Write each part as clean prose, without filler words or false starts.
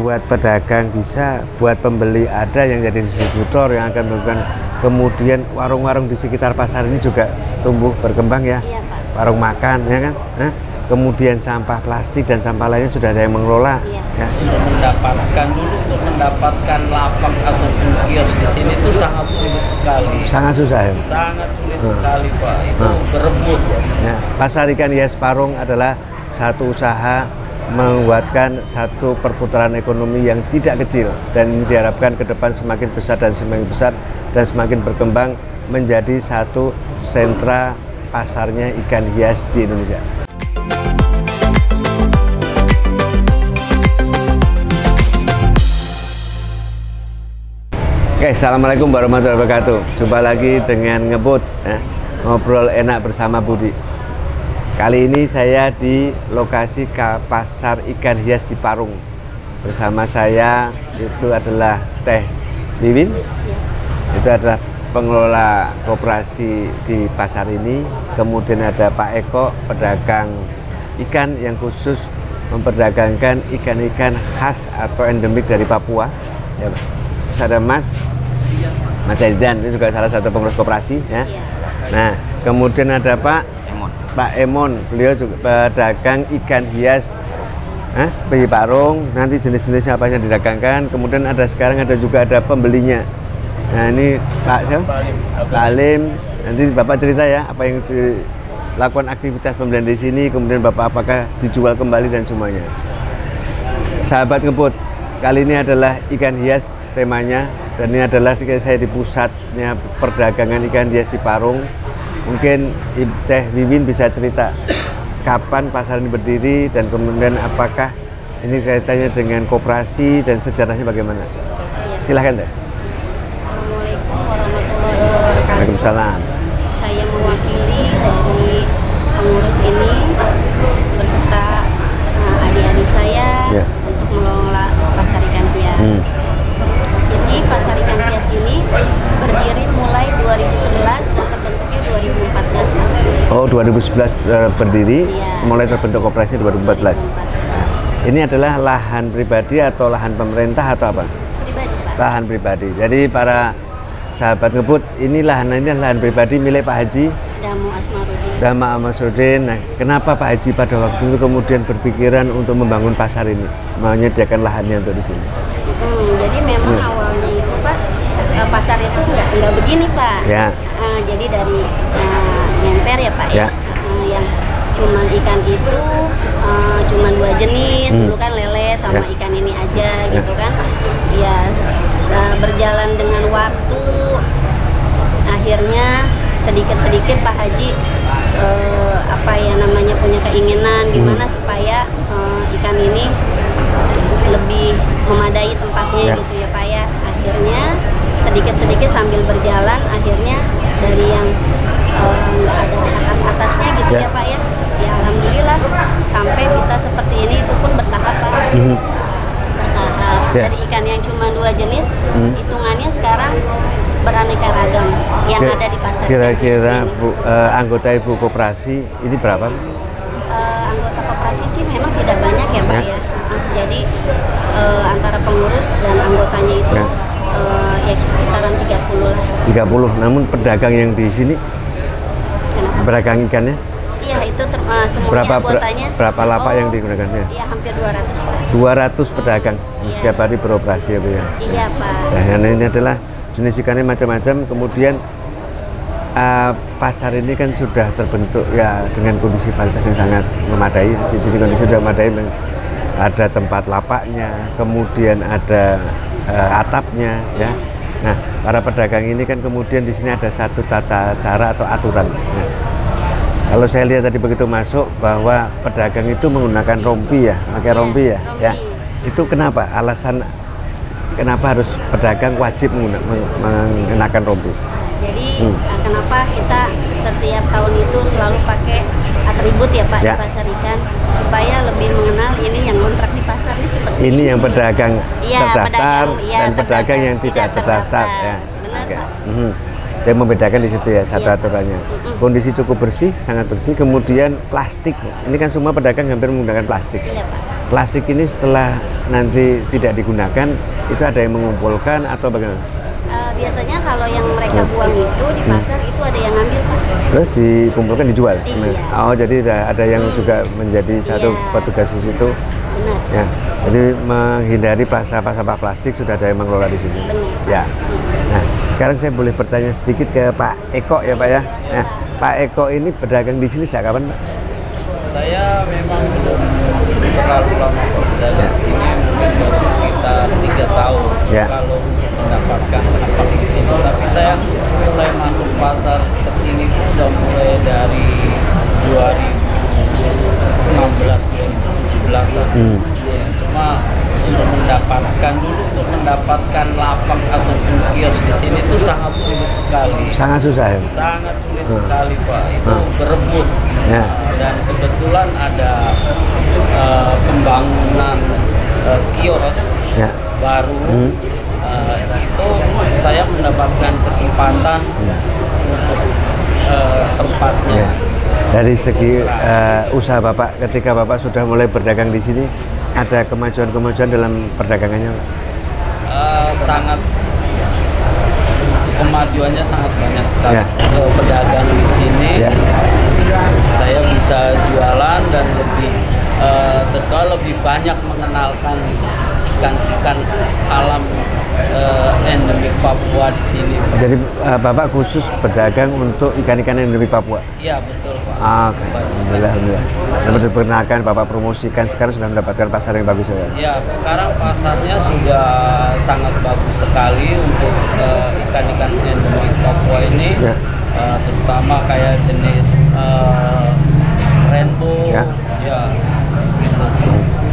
buat pedagang bisa, buat pembeli ada yang jadi distributor yang akan melakukan, kemudian warung-warung di sekitar pasar ini juga tumbuh berkembang ya. Iya, Pak. Warung makan ya kan. Kemudian sampah plastik dan sampah lainnya sudah ada yang mengelola. Iya. Ya. Untuk mendapatkan lapak atau kios di sini itu sangat sulit sekali. Sangat susah ya. Sangat sulit sekali Pak. Itu berebut ya. Ya. Pasar ikan hias Parung adalah satu usaha menguatkan satu perputaran ekonomi yang tidak kecil, dan ini diharapkan ke depan semakin besar dan semakin berkembang menjadi satu sentra pasarnya ikan hias di Indonesia. Oke, assalamualaikum warahmatullahi wabarakatuh. Jumpa lagi dengan Ngebut, ngobrol enak bersama Budi. Kali ini saya di lokasi pasar ikan hias di Parung. Bersama saya itu adalah Teh Wiwin. Itu adalah pengelola koperasi di pasar ini. Kemudian ada Pak Eko, pedagang ikan yang khusus memperdagangkan ikan-ikan khas atau endemik dari Papua. Ya, terus ada Mas Zaidan, ini juga salah satu pengurus koperasi ya. Nah, kemudian ada Pak Emon, beliau juga pedagang ikan hias di Parung. Nanti jenis-jenisnya apa yang didagangkan. Kemudian sekarang juga ada pembelinya. Nah, ini Pak siapa? Pak Alim. Nanti Bapak cerita ya apa yang dilakukan aktivitas pembelian di sini. Kemudian Bapak apakah dijual kembali dan semuanya. Sahabat Ngebut, kali ini adalah ikan hias temanya, dan ini adalah saya di pusatnya perdagangan ikan hias di Parung. Mungkin Teh Wiwin bisa cerita kapan pasar ini berdiri dan kemudian apakah ini kaitannya dengan koperasi dan sejarahnya bagaimana? Silahkan Teh. Assalamualaikum warahmatullahi wabarakatuh. Waalaikumsalam. Saya mewakili dari pengurus ini beserta adik-adik saya untuk mengelola pasar ikan hias. Jadi pasar ikan hias ini berdiri mulai 2011 dan terbentuknya 2014. Oh, 2011 berdiri, iya. Mulai terbentuk koperasi 2014. Ini adalah lahan pribadi atau lahan pemerintah atau apa? Pribadi, Pak. Lahan pribadi. Jadi para sahabat Ngebut, ini lahan pribadi milik Pak Haji Dama Asmarudin. Nah, kenapa Pak Haji pada waktu itu kemudian berpikiran untuk membangun pasar ini, menyediakan lahannya untuk di sini? Jadi memang awalnya itu Pak, pasar itu nggak begini Pak. Ya. Jadi dari nyemper ya Pak ya. Yang cuma ikan itu cuma 2 jenis, dulu kan lele sama ikan ini aja gitu kan. Ya berjalan dengan waktu, akhirnya sedikit-sedikit Pak Haji punya keinginan gimana supaya ikan ini lebih memadai tempatnya gitu ya Pak ya. Akhirnya sedikit-sedikit sambil berjalan, akhirnya dari yang nggak ada atas-atasnya gitu ya Pak ya. Ya alhamdulillah sampai bisa seperti ini, itu pun bertahap Pak. Bertahap. Dari ikan yang cuma 2 jenis, hitungannya sekarang beraneka ragam yang ada di pasar. Kira-kira anggota Ibu koperasi ini berapa? Anggota koperasi sih memang tidak banyak ya Pak ya. Jadi antara pengurus dan anggotanya itu ya sekitaran 30 lah. 30, namun pedagang yang di sini, pedagang ikannya? Iya, itu semuanya anggotanya. Berapa lapak yang digunakannya? Iya, hampir 200 Pak. 200 pedagang setiap hari beroperasi ya Bu ya? Iya Pak. Nah, ini adalah jenis ikannya macam-macam. Kemudian pasar ini kan sudah terbentuk ya dengan kondisi fasilitas yang sangat memadai. Di sini kondisi sudah memadai, ada tempat lapaknya, kemudian ada atapnya ya. Nah, para pedagang ini kan kemudian di sini ada satu tata cara atau aturan. Nah, kalau saya lihat tadi begitu masuk bahwa pedagang itu menggunakan rompi ya, pakai rompi ya. Ya. Itu kenapa? Alasan kenapa harus pedagang wajib mengenakan rompi? Jadi kenapa kita setiap tahun itu selalu pakai atribut ya Pak di pasar ikan, supaya lebih mengenal ini yang kontrak di pasar ini seperti ini yang pedagang terdaftar dan pedagang yang tidak terdaftar ya. Benar Pak. Yang membedakan di situ ya satu aturannya. Kondisi cukup bersih, sangat bersih. Kemudian plastik, ini kan semua pedagang hampir menggunakan plastik. Iya Pak. plastik ini setelah nanti tidak digunakan itu ada yang mengumpulkan atau bagaimana? Biasanya kalau yang mereka buang itu di pasar itu ada yang ngambil Pak. Terus dikumpulkan dijual? Iya. Oh, jadi ada yang juga menjadi satu Iya. petugas di situ. Benar. Ya, jadi menghindari sampah plastik sudah ada yang mengelola di sini. Benar. Ya. Nah, sekarang saya boleh bertanya sedikit ke Pak Eko ya Pak ya. Nah, Pak Eko ini berdagang di sini sejak kapan Pak? Saya memang belum terlalu lama berdagang di sini, mungkin baru sekitar 3 tahun. Ya. Kalau mendapatkan lapak di sini, tapi saya mulai masuk pasar ke sini itu sudah mulai dari 2016 2017. Ya, cuma untuk mendapatkan lapak ataupun kios di sini itu sangat sulit sekali. Sangat susah ya? Sangat sulit sekali Pak, itu berebut. Ya. Dan kebetulan ada pembangunan kios Ya. baru. Itu saya mendapatkan kesempatan untuk tempatnya. Ya. Dari segi usaha Bapak, ketika Bapak sudah mulai berdagang di sini, ada kemajuan-kemajuan dalam perdagangannya Pak? Sangat kemajuannya sangat banyak sekali. Ya. Pedagang di sini, Ya. saya bisa jualan dan lebih banyak mengenalkan ikan-ikan alam endemik Papua di sini. Jadi Bapak khusus berdagang untuk ikan-ikan endemik Papua? Iya betul Pak. Oke. Alhamdulillah. Dapat diperkenalkan, Bapak promosikan, sekarang sudah mendapatkan pasar yang bagus ya? Ya, sekarang pasarnya sudah sangat bagus sekali untuk ikan-ikan endemik Papua ini. Ya. Terutama kayak jenis rainbow. Ya. Ya, gitu.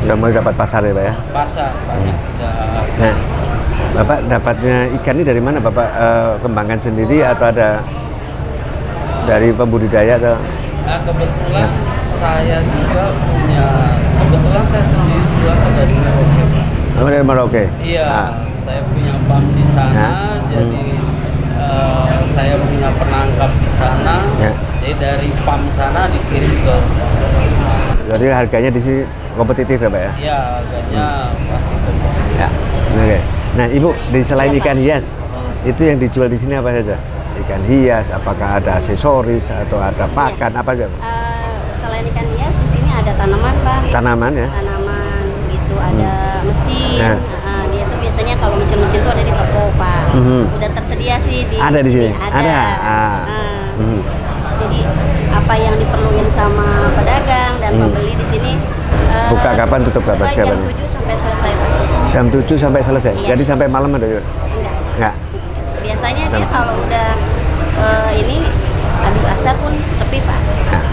Sudah mulai dapat pasar ya Pak ya? Pasar banyak. Nah, Bapak dapatnya ikan ini dari mana Bapak? Kembangkan sendiri atau ada dari pembudidaya atau? Nah, kebetulan saya juga punya, kebetulan saya sendiri juga dari Merauke. Oh, dari Merauke? Iya, Ah. saya punya farm di sana, Ya. jadi saya punya penangkap di sana. Ya. Jadi dari farm sana dikirim ke. Jadi harganya di sini kompetitif ya Pak ya? Ya, harganya pasti kompetitif. Ya. Oke. Nah Ibu, selain ikan hias, itu yang dijual di sini apa saja? Ikan hias, apakah ada aksesoris atau ada pakan apa aja? Selain ikan hias di sini ada tanaman Pak. Tanaman ya? Tanaman gitu, ada mesin. Ya. Dia tuh biasanya kalau mesin-mesin tuh ada di toko Pak. Udah tersedia sih di Ada di sini? Ada. Ada. Ah. Jadi apa yang diperluin sama pedagang dan pembeli di sini Buka kapan, tutup kapan? buka Siapa jam nih? 7 sampai selesai Pak. Jam 7 sampai selesai? Iya. Jadi sampai malam ada juga? Enggak. Enggak? Biasanya dia kalau udah ini habis asar pun sepi Pak. Nah,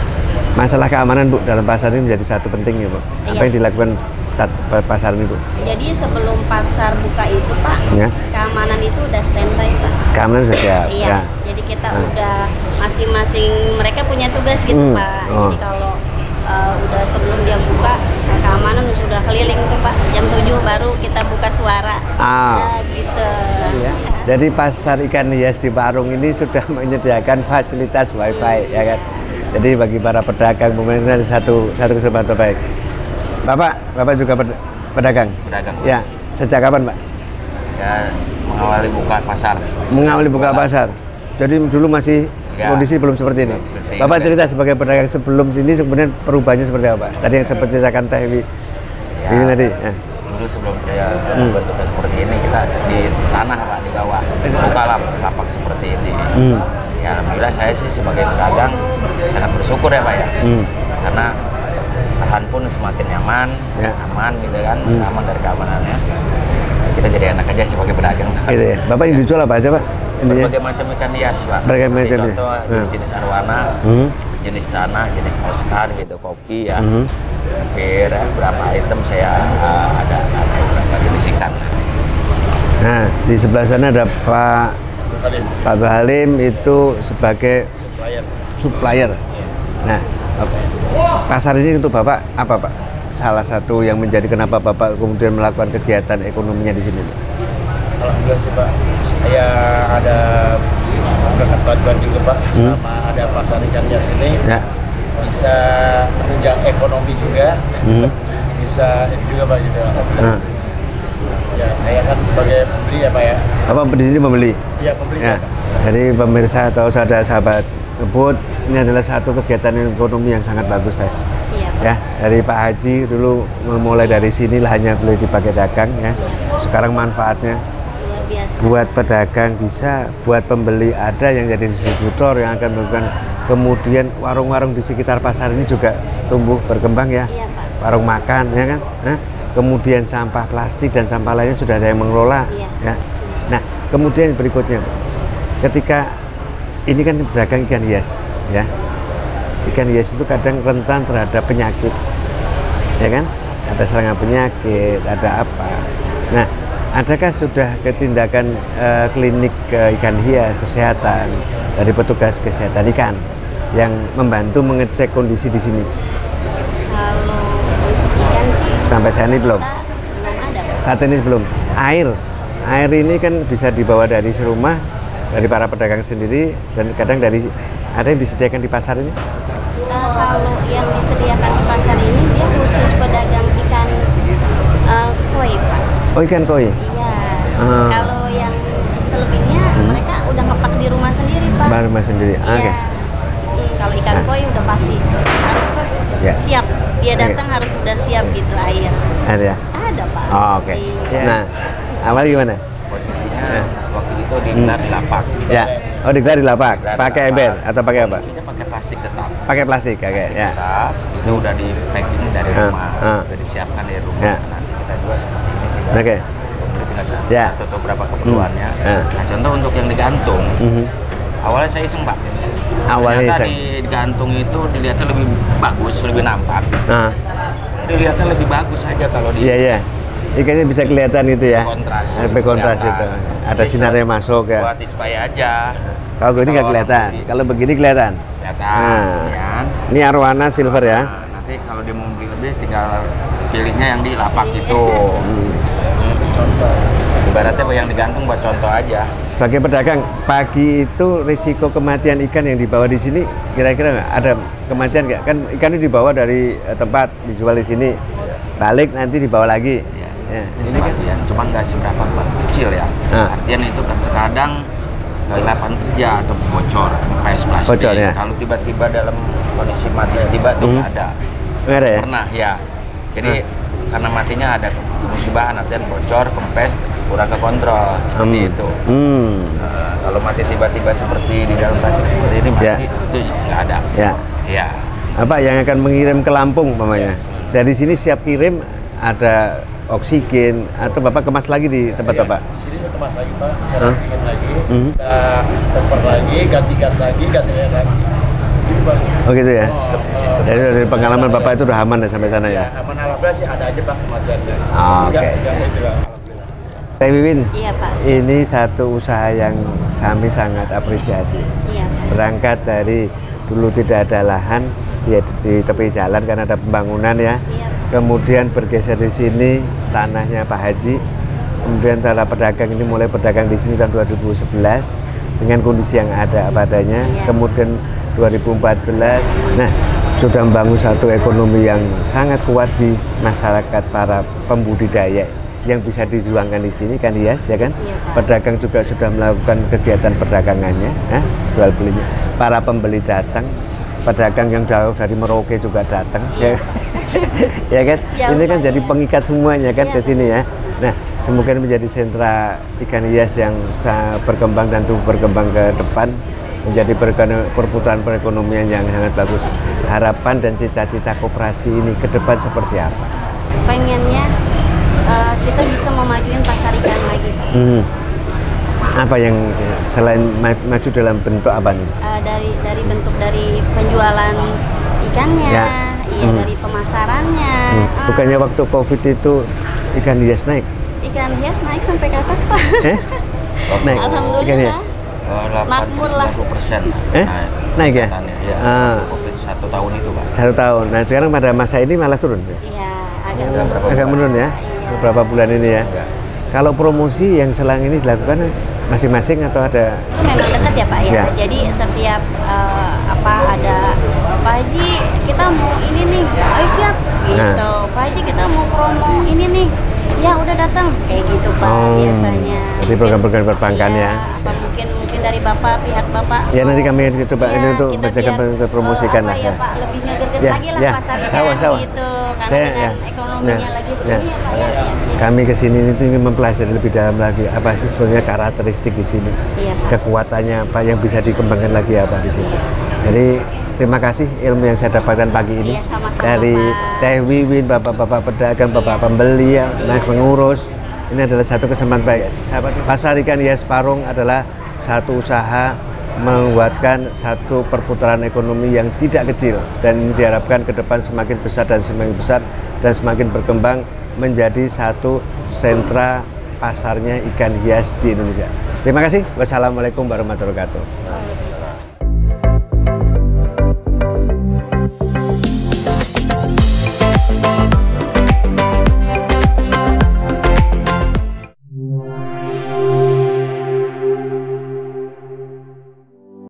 masalah keamanan Bu dalam pasar ini menjadi satu penting ya Bu. Apa Iya. yang dilakukan pasar ini Bu? Jadi sebelum pasar buka itu Pak, Ya. keamanan itu udah standby Pak. Keamanan sudah siap? Iya. Ya. Jadi kita udah masing-masing mereka punya tugas gitu Pak. Oh. Jadi kalau udah sebelum dia buka, keamanan sudah keliling tuh Pak. Jam 7 baru kita buka suara. Ah. Ya, gitu. Ya. Jadi pasar ikan hias di Parung ini sudah menyediakan fasilitas wifi ya kan. Jadi bagi para pedagang mungkin ada satu kesempatan baik. Bapak juga pedagang? Pedagang. Ya. Sejak kapan Pak? Ya, mengawali buka pasar. Mengawali buka pasar. Jadi dulu masih Ya. kondisi belum seperti ini. Seperti Bapak ini. cerita sebagai pedagang sebelum sini sebenarnya perubahannya seperti apa? Tadi yang sempat ceritakan Teh Wiwi Ya. tadi. Ya. Dulu sebelum saya bentuknya seperti ini, kita di tanah Pak, di bawah. Buka lapak seperti ini. Ya, alhamdulillah saya sih sebagai pedagang sangat bersyukur ya Pak ya. Karena lahan pun semakin nyaman, Ya. aman gitu kan, aman dari keamanannya. Kita jadi enak aja sebagai pedagang. Gitu ya. Bapak yang dijual apa aja Pak? Intinya? Berbagai macam ikan hias Pak. Berbagai Seperti macam ya? contoh jenis arwana, jenis cana, jenis Oscar gitu, koki ya. Hampir berapa item saya ada beberapa jenis ikan. Nah, di sebelah sana ada Pak Halim itu sebagai supplier. Nah, pasar ini untuk Bapak apa Pak? Salah satu yang menjadi kenapa Bapak kemudian melakukan kegiatan ekonominya di sini? Alhamdulillah sih Pak, saya ada berkat bantuan juga Pak, selama ada pasar ikan hias ini Ya. bisa menunjang ekonomi juga. bisa ini juga Pak gitu. Ya saya kan sebagai pembeli ya Pak ya. Apa di sini pembeli? Iya pembeli Ya. saya, Pak. Jadi pemirsa atau sahabat ngebut, ini adalah satu kegiatan ekonomi yang sangat bagus, Pak. Iya, Pak. Ya, dari Pak Haji dulu memulai dari sini lahannya boleh dipakai dagang ya. Sekarang manfaatnya Luar biasa. buat pedagang bisa, buat pembeli ada yang jadi distributor yang akan melakukan, kemudian warung-warung di sekitar pasar ini juga tumbuh berkembang ya. Iya, Pak. Warung makan ya kan. Kemudian sampah plastik dan sampah lainnya sudah ada yang mengelola Iya. ya. Nah, kemudian berikutnya ketika ini kan pedagang ikan hias ya. Ikan hias itu kadang rentan terhadap penyakit. Ya kan? Ada serangan penyakit, ada apa. Nah, adakah sudah ketindakan klinik ikan hias kesehatan dari petugas kesehatan ikan yang membantu mengecek kondisi di sini? Kalau untuk ikan sih Sampai saat ini belum. belum ada, Pak. Saat ini belum. Air ini kan bisa dibawa dari serumah, dari para pedagang sendiri, dan kadang dari ada yang disediakan di pasar ini. Kalau yang disediakan di pasar ini dia khusus pedagang ikan koi, Pak. Oh, ikan koi. Iya. Ah. Kalau yang selebihnya mereka udah ngepak di rumah sendiri, Pak. Bahan rumah sendiri. Iya. Oke. Kalau ikan koi udah pasti harus Ya. siap. Dia Oke. datang harus udah siap gitu air. Ada ya. Ada, Pak. Oh, oke. Iya. Nah, awal gimana? Posisinya waktu itu digelar di lapak. Ya. Oh, digelar di lapak. Digelar di Pakai lapak. ember atau pakai apa? Kondisinya pakai plastik tetap. Pakai plastik, oke. Plastik Ya. tetap, itu udah di packing dari rumah, udah disiapkan dari rumah. Ya. Nanti kita jual seperti ini. Tinggal Oke. pembeli tinggal Ya. atau berapa keperluannya. Ya. Nah, contoh untuk yang digantung, Mhm. awalnya saya iseng Pak. Awalnya Ternyata iseng. digantung itu dilihatnya lebih bagus, lebih nampak. Nah, Dilihatnya lebih bagus aja kalau di iya ya. Ikannya bisa kelihatan itu ya. kontras. Lebih kontras itu. Kelihatan. Ada Jadi sinarnya masuk ya. Buat display aja. Kalau ini nggak Kalau kelihatan. orang beli. Kalau begini kelihatan. Kelihatan, Nah. kan? Ini arwana silver ya. Nah, nanti kalau dia mau beli lebih tinggal pilihnya yang di lapak itu. Ibaratnya yang digantung buat contoh aja. Sebagai pedagang, pagi itu risiko kematian ikan yang dibawa di sini kira-kira nggak ada kematian nggak? Kan ikan ini dibawa dari tempat dijual di sini, balik nanti dibawa lagi. Ya, Ya, ini kematian, cuman nggak seberapa kecil ya. Nah. Artian itu kadang lapangan kerja atau bocor, kempes plastik. Bocor, ya. Kalau tiba-tiba dalam kondisi mati tiba tuh nggak ada. nggak ada ya? Pernah ya. Jadi karena matinya ada musibahan, artian bocor, kempes, kurang kekontrol seperti itu. Nah, kalau mati tiba-tiba seperti di dalam plastik seperti ini mati Ya. itu nggak ada. Ya. Ya. Apa yang akan mengirim ke Lampung umpamanya? Dari sini siap kirim, ada oksigen atau Bapak kemas lagi di tempat Bapak? Di sini saya kemas lagi Pak, saya Hah? rapiin lagi, Mhm. kita cover lagi, ganti gas lagi, ganti air lagi. Gitu Pak. Oh gitu ya. Jadi dari pengalaman Bapak itu udah aman ya sampai sana ya. Aman alhamdulillah sih ada aja Pak kematiannya. Oke. Enggak itu Pak, alhamdulillah. Teh Wiwin, Iya, Pak. ini satu usaha yang kami sangat apresiasi. Iya, Pak. Berangkat dari dulu tidak ada lahan di tepi jalan karena ada pembangunan ya. Iya. Kemudian bergeser di sini tanahnya Pak Haji. Kemudian para pedagang ini mulai berdagang di sini tahun 2011 dengan kondisi yang ada apa adanya. Iya. Kemudian 2014, nah sudah membangun satu ekonomi yang sangat kuat di masyarakat para pembudidaya yang bisa dijuangkan di sini kan hias ya kan. Iya, Pak. Pedagang juga sudah melakukan kegiatan perdagangannya, jual belinya. Para pembeli datang, pedagang yang jauh dari Merauke juga datang, Iya. ya kan? Jauh, Ini kan Pak, jadi ya. pengikat semuanya kan Iya, ke sini ya. Nah, semoga ini menjadi sentra ikan hias yang berkembang dan tumbuh berkembang ke depan, menjadi perputaran perekonomian yang sangat bagus. Harapan dan cita-cita koperasi ini ke depan seperti apa? Pengennya kita bisa memajuin pasar ikan lagi, Pak. Apa yang selain maju dalam bentuk apa nih? Dari bentuk dari penjualan ikannya, Ya. iya dari pemasarannya. Bukannya waktu COVID itu ikan hias naik? Ikan hias naik sampai ke atas, Pak. Naik. Alhamdulillah. Ikan hias. Makmur lah. 80% Naik ya? Ya, Ah. COVID 1 tahun itu Pak. 1 tahun. Nah sekarang pada masa ini malah turun ya? Iya, agak Udah berapa Agak menurun ya? Iya. Beberapa bulan ini ya? Iya. Kalau promosi yang selang ini dilakukan masing-masing atau ada? Itu memang dekat ya Pak ya. Ya. Jadi setiap ada Pak Haji kita mau ini nih, ayo siap gitu. Pak Haji kita mau promo ini nih, ya udah datang kayak gitu Pak biasanya. Jadi program-program perbankan ya. Apa mungkin dari Bapak, pihak Bapak. Ya nanti kami coba ini untuk kita menjaga biar, promosikan lah. ya Pak, lebih ngeget Ya, lagi lah ya. pasar ikan Sama-sama. gitu. Karena Saya, dengan ekonominya lagi begini ya Pak ya. Kami kesini itu ingin mempelajari lebih dalam lagi apa sih sebenarnya karakteristik di sini, Iya, Pak. kekuatannya apa yang bisa dikembangkan lagi apa di sini. Jadi terima kasih ilmu yang saya dapatkan pagi ini Iya, sama-sama, dari Pak. Teh Wiwin, bapak-bapak pedagang, bapak pembeli, ya, mas pengurus. Ini adalah satu kesempatan baik. Sahabat, Pasar Ikan Hias Parung adalah satu usaha menguatkan satu perputaran ekonomi yang tidak kecil, dan ini diharapkan ke depan semakin besar dan semakin berkembang menjadi satu sentra pasarnya ikan hias di Indonesia. Terima kasih. Wassalamualaikum warahmatullahi wabarakatuh.